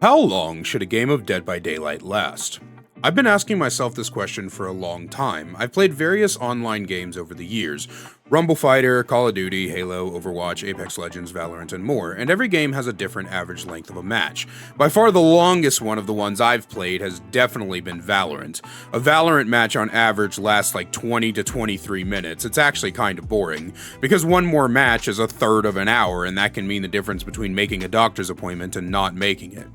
How long should a game of Dead by Daylight last? I've been asking myself this question for a long time. I've played various online games over the years: Rumble Fighter, Call of Duty, Halo, Overwatch, Apex Legends, Valorant, and more, and every game has a different average length of a match. By far the longest one of the ones I've played has definitely been Valorant. A Valorant match on average lasts like 20 to 23 minutes. It's actually kind of boring, because one more match is a third of an hour, and that can mean the difference between making a doctor's appointment and not making it.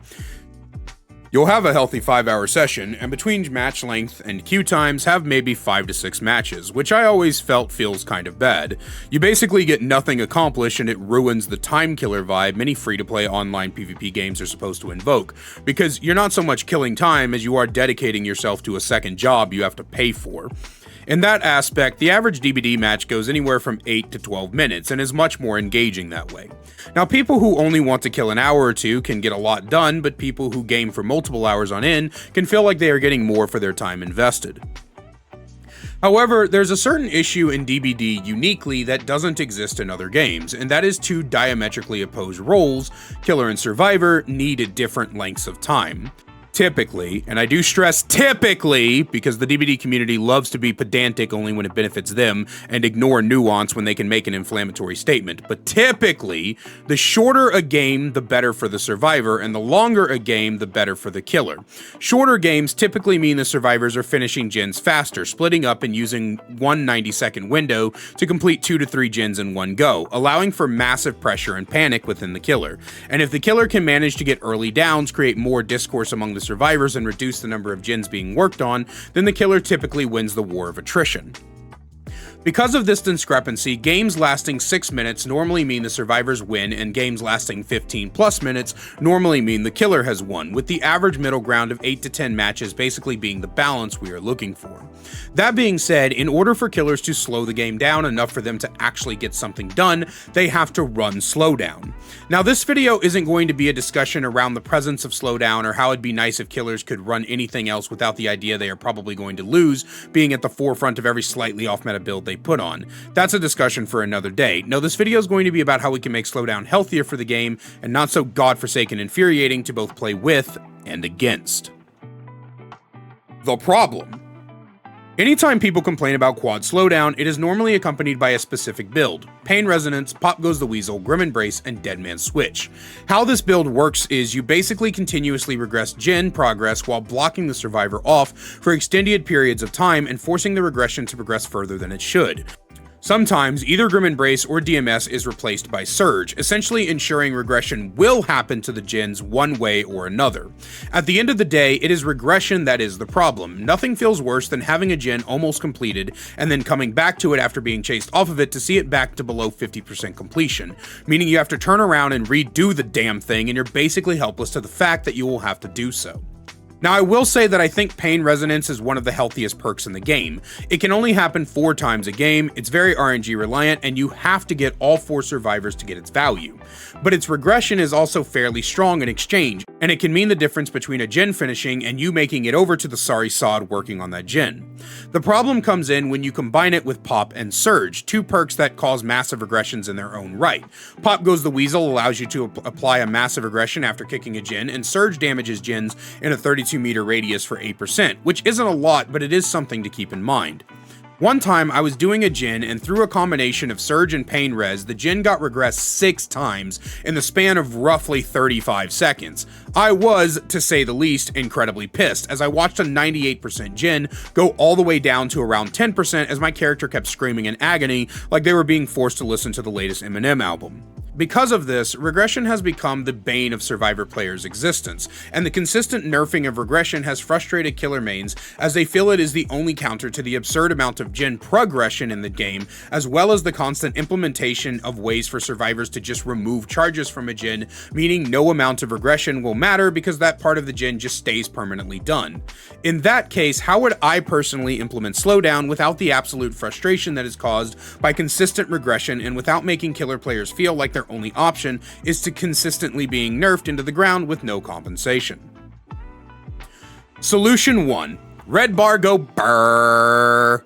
You'll have a healthy 5-hour session, and between match length and queue times have maybe 5 to 6 matches, which I always felt feels kind of bad. You basically get nothing accomplished, and it ruins the time killer vibe many free-to-play online PvP games are supposed to invoke, because you're not so much killing time as you are dedicating yourself to a second job you have to pay for. In that aspect, the average DBD match goes anywhere from 8 to 12 minutes and is much more engaging that way. Now, people who only want to kill an hour or two can get a lot done, but people who game for multiple hours on end can feel like they are getting more for their time invested. However, there's a certain issue in DBD uniquely that doesn't exist in other games, and that is two diametrically opposed roles, killer and survivor, need at different lengths of time. Typically, and I do stress typically, because the DBD community loves to be pedantic only when it benefits them and ignore nuance when they can make an inflammatory statement, but typically, the shorter a game, the better for the survivor, and the longer a game, the better for the killer. Shorter games typically mean the survivors are finishing gens faster, splitting up and using one 90-second window to complete 2 to 3 gens in one go, allowing for massive pressure and panic within the killer. And if the killer can manage to get early downs, create more discourse among the survivors, and reduce the number of gens being worked on, then the killer typically wins the war of attrition. Because of this discrepancy, games lasting 6 minutes normally mean the survivors win, and games lasting 15 plus minutes normally mean the killer has won, with the average middle ground of 8 to 10 matches basically being the balance we are looking for. That being said, in order for killers to slow the game down enough for them to actually get something done, they have to run slowdown. Now, this video isn't going to be a discussion around the presence of slowdown or how it'd be nice if killers could run anything else without the idea they are probably going to lose being at the forefront of every slightly off-meta build they put on. That's a discussion for another day. No, this video is going to be about how we can make slowdown healthier for the game and not so godforsaken infuriating to both play with and against. The problem. Anytime people complain about quad slowdown, it is normally accompanied by a specific build: Pain Resonance, Pop Goes the Weasel, Grim Embrace, and Dead Man's Switch. How this build works is you basically continuously regress gen progress while blocking the survivor off for extended periods of time and forcing the regression to progress further than it should. Sometimes, either Grim Embrace or DMS is replaced by Surge, essentially ensuring regression will happen to the gens one way or another. At the end of the day, it is regression that is the problem. Nothing feels worse than having a gen almost completed and then coming back to it after being chased off of it to see it back to below 50% completion, meaning you have to turn around and redo the damn thing, and you're basically helpless to the fact that you will have to do so. Now, I will say that I think Pain Resonance is one of the healthiest perks in the game. It can only happen 4 times a game, it's very RNG reliant, and you have to get all 4 survivors to get its value. But its regression is also fairly strong in exchange, and it can mean the difference between a gen finishing and you making it over to the sorry sod working on that gen. The problem comes in when you combine it with Pop and Surge, 2 perks that cause massive regressions in their own right. Pop Goes the Weasel allows you to apply a massive regression after kicking a gen, and Surge damages gens in a 32-meter radius for 8%, which isn't a lot, but it is something to keep in mind. One time, I was doing a gen, and through a combination of Surge and Pain Res, the gen got regressed 6 times in the span of roughly 35 seconds. I was, to say the least, incredibly pissed, as I watched a 98% gen go all the way down to around 10% as my character kept screaming in agony like they were being forced to listen to the latest Eminem album. Because of this, regression has become the bane of Survivor players' existence, and the consistent nerfing of regression has frustrated killer mains as they feel it is the only counter to the absurd amount of gen progression in the game, as well as the constant implementation of ways for survivors to just remove charges from a gen, meaning no amount of regression will matter because that part of the gen just stays permanently done. In that case, how would I personally implement slowdown without the absolute frustration that is caused by consistent regression and without making killer players feel like their only option is to consistently being nerfed into the ground with no compensation? Solution 1. Red bar go brrrr.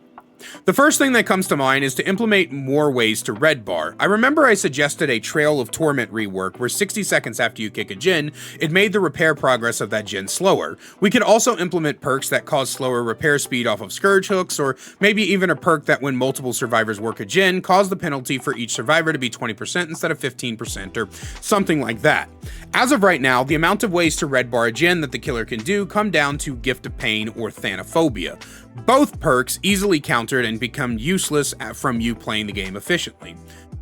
The first thing that comes to mind is to implement more ways to red bar. I remember I suggested a Trail of Torment rework where 60 seconds after you kick a djinn, it made the repair progress of that djinn slower. We could also implement perks that cause slower repair speed off of Scourge hooks, or maybe even a perk that when multiple survivors work a djinn, cause the penalty for each survivor to be 20% instead of 15% or something like that. As of right now, the amount of ways to red bar a djinn that the killer can do come down to Gift of Pain or Thanophobia. Both perks easily countered and become useless from you playing the game efficiently.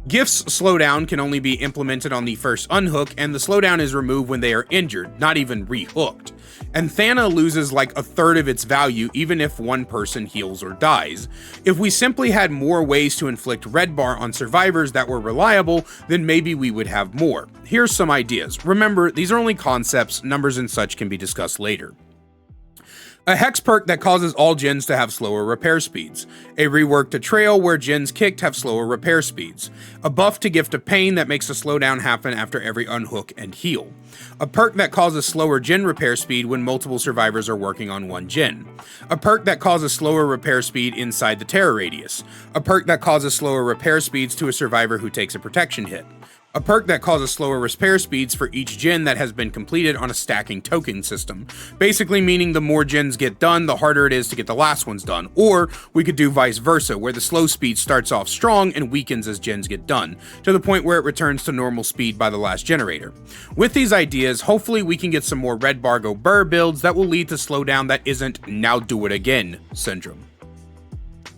Gift's slowdown can only be implemented on the first unhook, and the slowdown is removed when they are injured, not even rehooked. And Thana loses like a third of its value even if one person heals or dies. If we simply had more ways to inflict red bar on survivors that were reliable, then maybe we would have more. Here's some ideas. Remember, these are only concepts, numbers and such can be discussed later. A hex perk that causes all djinns to have slower repair speeds. A rework to Trail where djinns kicked have slower repair speeds. A buff to Gift of Pain that makes a slowdown happen after every unhook and heal. A perk that causes slower djinn repair speed when multiple survivors are working on one djinn. A perk that causes slower repair speed inside the terror radius. A perk that causes slower repair speeds to a survivor who takes a protection hit. A perk that causes slower repair speeds for each djinn that has been completed on a stacking token system. Basically meaning the more djinns get done, the harder it is to get the last ones done. Or we could do vice versa, where the slow speed starts off strong and weakens as djinns get done, to the point where it returns to normal speed by the last generator. With these ideas, hopefully we can get some more red bar go burr builds that will lead to slowdown that isn't now do it again syndrome.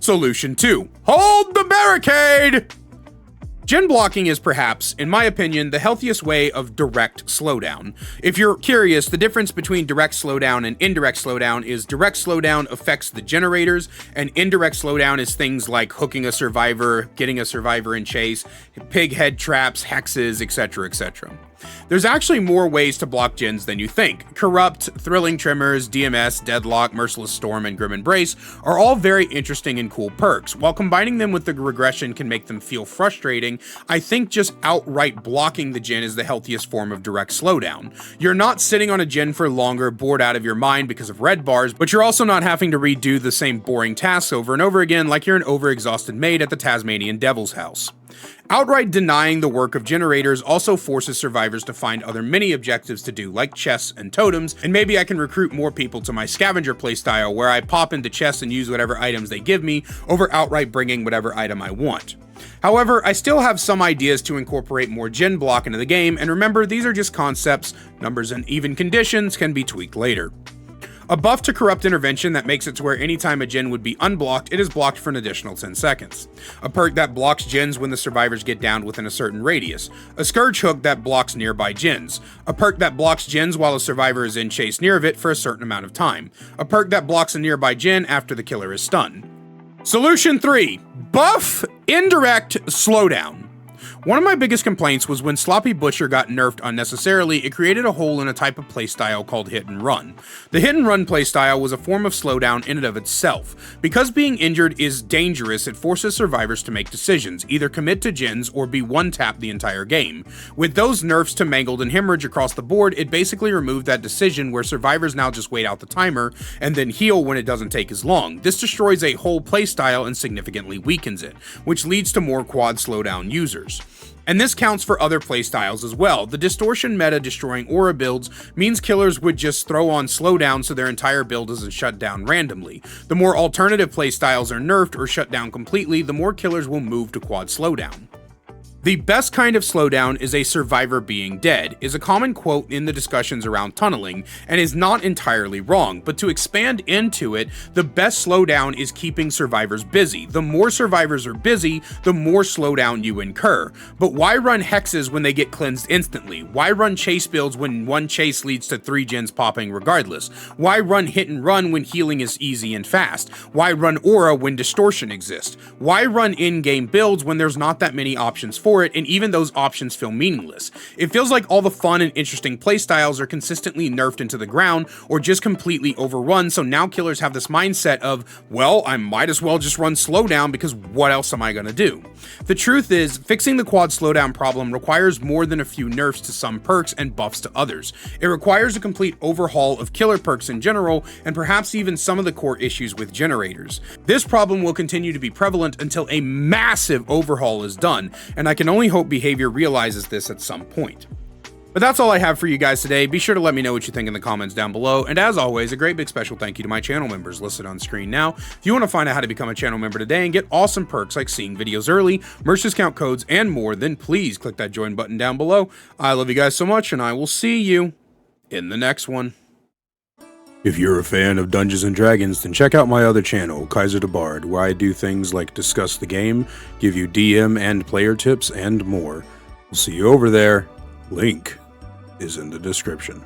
Solution 2. Hold the barricade! Djinn blocking is perhaps, in my opinion, the healthiest way of direct slowdown. If you're curious, the difference between direct slowdown and indirect slowdown is direct slowdown affects the generators, and indirect slowdown is things like hooking a survivor, getting a survivor in chase, pig head traps, hexes, etc., etc. There's actually more ways to block djinns than you think. Corrupt, Thrilling Tremors, DMS, Deadlock, Merciless Storm, and Grim Embrace are all very interesting and cool perks. While combining them with the regression can make them feel frustrating, I think just outright blocking the djinn is the healthiest form of direct slowdown. You're not sitting on a djinn for longer, bored out of your mind because of red bars, but you're also not having to redo the same boring tasks over and over again like you're an overexhausted maid at the Tasmanian Devil's House. Outright denying the work of generators also forces survivors to find other mini objectives to do, like chests and totems, and maybe I can recruit more people to my scavenger playstyle where I pop into chests and use whatever items they give me over outright bringing whatever item I want. However, I still have some ideas to incorporate more djinn block into the game, and remember, these are just concepts, numbers and even conditions can be tweaked later. A buff to Corrupt Intervention that makes it to where anytime a djinn would be unblocked, it is blocked for an additional 10 seconds. A perk that blocks djinns when the survivors get downed within a certain radius. A Scourge Hook that blocks nearby djinns. A perk that blocks djinns while a survivor is in chase near of it for a certain amount of time. A perk that blocks a nearby djinn after the killer is stunned. Solution 3. Buff Indirect Slowdown. One of my biggest complaints was when Sloppy Butcher got nerfed unnecessarily, it created a hole in a type of playstyle called Hit and Run. The Hit and Run playstyle was a form of slowdown in and of itself. Because being injured is dangerous, it forces survivors to make decisions, either commit to djinns or be one-tap the entire game. With those nerfs to Mangled and Hemorrhage across the board, it basically removed that decision where survivors now just wait out the timer and then heal when it doesn't take as long. This destroys a whole playstyle and significantly weakens it, which leads to more quad slowdown users. And this counts for other playstyles as well. The distortion meta destroying aura builds means killers would just throw on slowdown so their entire build isn't shut down randomly. The more alternative playstyles are nerfed or shut down completely, the more killers will move to quad slowdown. The best kind of slowdown is a survivor being dead, is a common quote in the discussions around tunneling, and is not entirely wrong, but to expand into it, the best slowdown is keeping survivors busy. The more survivors are busy, the more slowdown you incur. But why run hexes when they get cleansed instantly? Why run chase builds when one chase leads to 3 djinns popping regardless? Why run hit and run when healing is easy and fast? Why run aura when distortion exists? Why run in-game builds when there's not that many options for for it, and even those options feel meaningless. It feels like all the fun and interesting playstyles are consistently nerfed into the ground or just completely overrun, so now killers have this mindset of, well, I might as well just run slowdown because what else am I gonna do? The truth is, fixing the quad slowdown problem requires more than a few nerfs to some perks and buffs to others. It requires a complete overhaul of killer perks in general, and perhaps even some of the core issues with generators. This problem will continue to be prevalent until a massive overhaul is done, and I can only hope behavior realizes this at some point. But that's all I have for you guys today. Be sure to let me know what you think in the comments down below, and as always, a great big special thank you to my channel members listed on screen now. If you want to find out how to become a channel member today and get awesome perks like seeing videos early, merch discount codes, and more, then please click that join button down below. I love you guys so much, and I will see you in the next one. If you're a fan of Dungeons & Dragons, then check out my other channel, Kaiser the Bard, where I do things like discuss the game, give you DM and player tips, and more. We'll see you over there. Link is in the description.